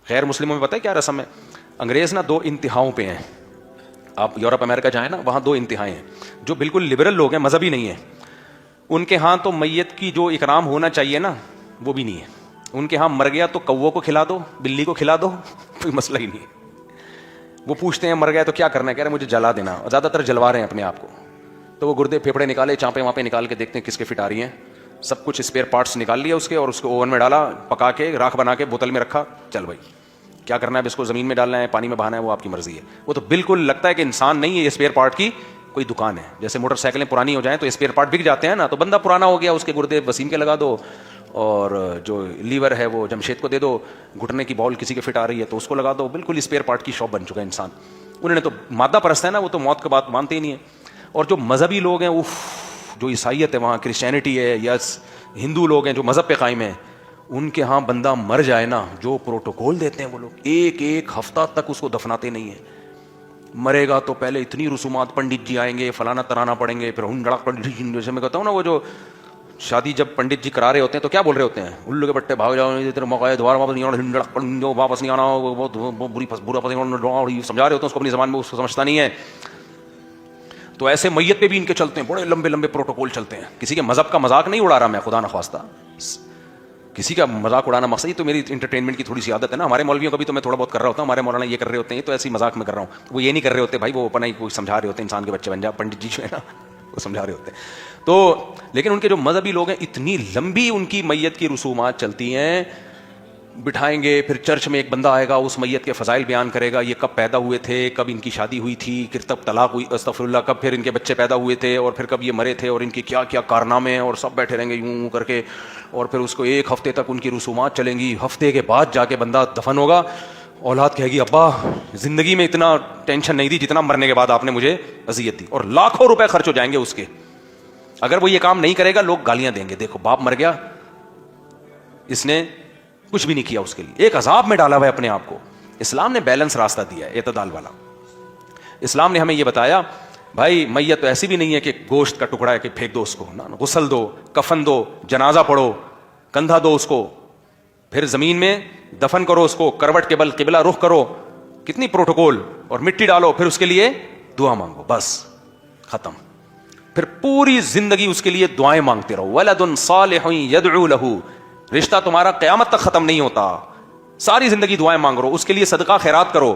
غیر مسلموں میں پتہ ہے کیا رسم ہے؟ انگریز نا دو انتہاؤں پہ ہیں. آپ یورپ امریکہ جائیں نا, وہاں دو انتہائیں ہیں. جو بالکل لبرل لوگ ہیں, مذہبی نہیں ہیں, ان کے ہاں تو میت کی جو اکرام ہونا چاہیے نا وہ بھی نہیں ہے. ان کے ہاں مر گیا تو کووں کو کھلا دو, بلی کو کھلا دو, کوئی مسئلہ ہی نہیں ہے. وہ پوچھتے ہیں مر گیا تو کیا کرنا ہے, کہہ رہے ہیں مجھے جلا دینا. زیادہ تر جلوا رہے ہیں اپنے آپ کو. تو وہ گردے پھیپڑے نکالے, چانپیں وہاں پہ نکال کے دیکھتے ہیں کس کے فٹ آ رہی ہیں. سب کچھ اسپیئر پارٹس نکال لیا اس کے, اور اس کو اوون میں ڈالا, پکا کے راکھ بنا کے بوتل میں رکھا. چل بھائی کیا کرنا ہے, اس کو زمین میں ڈالنا ہے, پانی میں بہانا ہے, وہ آپ کی مرضی ہے. وہ تو بالکل لگتا ہے کہ انسان نہیں ہے, یہ اسپیئر پارٹ کی کوئی دکان ہے. جیسے موٹر سائیکلیں پرانی ہو جائیں تو اسپیئر پارٹ بک جاتے ہیں نا, تو بندہ پرانا ہو گیا, اس کے گردے وسیم کے لگا دو, اور جو لیور ہے وہ جمشید کو دے دو, گھٹنے کی بال کسی کے فٹ آ رہی ہے تو اس کو لگا دو. بالکل اسپیئر پارٹ کی شاپ بن چکا ہے انسان. انہوں نے تو مادہ پرست ہے نا, وہ تو موت کے بعد مانتے ہی نہیں ہیں. اور جو مذہبی لوگ ہیں, جو عیسائیت ہے وہاں, کرسچینٹی ہے یا ہندو لوگ ہیں جو مذہب پہ قائم ہیں, ان کے ہاں بندہ مر جائے نا, جو پروٹوکول دیتے ہیں وہ لوگ, ایک ایک ہفتہ تک اس کو دفناتے نہیں ہیں. مرے گا تو پہلے اتنی رسومات, پنڈت جی آئیں گے, فلانا ترانا پڑیں گے, پھر جیسے میں کہتا ہوں نا, وہ جو شادی جب پنڈت جی کرا رہے ہوتے ہیں تو کیا بول رہے ہوتے ہیں, الو کے بٹے بھاگ جاؤ, موقع دوبارہ واپس نہیں آنا, واپس نہیں آنا, بہت برا سمجھا رہے ہوتے ہیں اس کو اپنی زبان میں, اس کو سمجھتا نہیں ہے. تو ایسے میت پہ بھی ان کے چلتے ہیں, بڑے لمبے لمبے پروٹوکول چلتے ہیں. کسی کے مذہب کا مذاق نہیں اڑا رہا میں, خدا نخواستہ کسی کا مذاق اڑانا مقصد, تو میری انٹرٹینمنٹ کی تھوڑی سی عادت ہے نا. ہمارے مولویوں کا بھی تو میں تھوڑا بہت کر رہا ہوتا ہوں, ہمارے مولانا یہ کر رہے ہوتے ہیں تو ایسی مذاق میں کر رہا ہوں. وہ یہ نہیں کر رہے ہوتے بھائی, وہ اپنا ہی کوئی سمجھا رہے ہوتے ہیں, انسان کے بچے بن جا, پنڈت جی جو ہے نا وہ سمجھا رہے ہوتے ہیں. تو لیکن ان کے جو مذہبی لوگ ہیں, اتنی لمبی ان کی میت کی رسومات چلتی ہیں. بٹھائیں گے, پھر چرچ میں ایک بندہ آئے گا, اس میت کے فضائل بیان کرے گا, یہ کب پیدا ہوئے تھے, کب ان کی شادی ہوئی تھی, پھر تب طلاق ہوئی, استغفر اللہ, کب پھر ان کے بچے پیدا ہوئے تھے, اور پھر کب یہ مرے تھے, اور ان کے کیا کیا کارنامے ہیں, اور سب بیٹھے رہیں گے یوں کر کے. اور پھر اس کو ایک ہفتے تک ان کی رسومات چلیں گی. ہفتے کے بعد جا کے بندہ دفن ہوگا. اولاد کہے گی ابا زندگی میں اتنا ٹینشن نہیں دی جتنا مرنے کے بعد آپ نے مجھے اذیت دی, اور لاکھوں روپے خرچ ہو جائیں گے اس کے. اگر وہ یہ کام نہیں کرے گا, لوگ گالیاں دیں گے, دیکھو باپ مر گیا, اس نے کچھ بھی نہیں کیا اس کے لیے, ایک عذاب میں ڈالا ہوا ہے اپنے آپ کو. اسلام نے بیلنس راستہ دیا ہے, اعتدال والا. اسلام نے ہمیں یہ بتایا بھائی میت تو ایسی بھی نہیں ہے کہ گوشت کا ٹکڑا ہے کہ پھینک دو اس کو, غسل دو, کفن دو, جنازہ پڑھو, کندھا دو اس کو, پھر زمین میں دفن کرو اس کو, کروٹ کے بل قبلہ رخ کرو, کتنی پروٹوکول, اور مٹی ڈالو, پھر اس کے لیے دعا مانگو, بس ختم. پھر پوری زندگی اس کے لیے دعائیں مانگتے رہو. ولد صالح يدعو له, رشتہ تمہارا قیامت تک ختم نہیں ہوتا, ساری زندگی دعائیں مانگ رہو اس کے لیے, صدقہ خیرات کرو.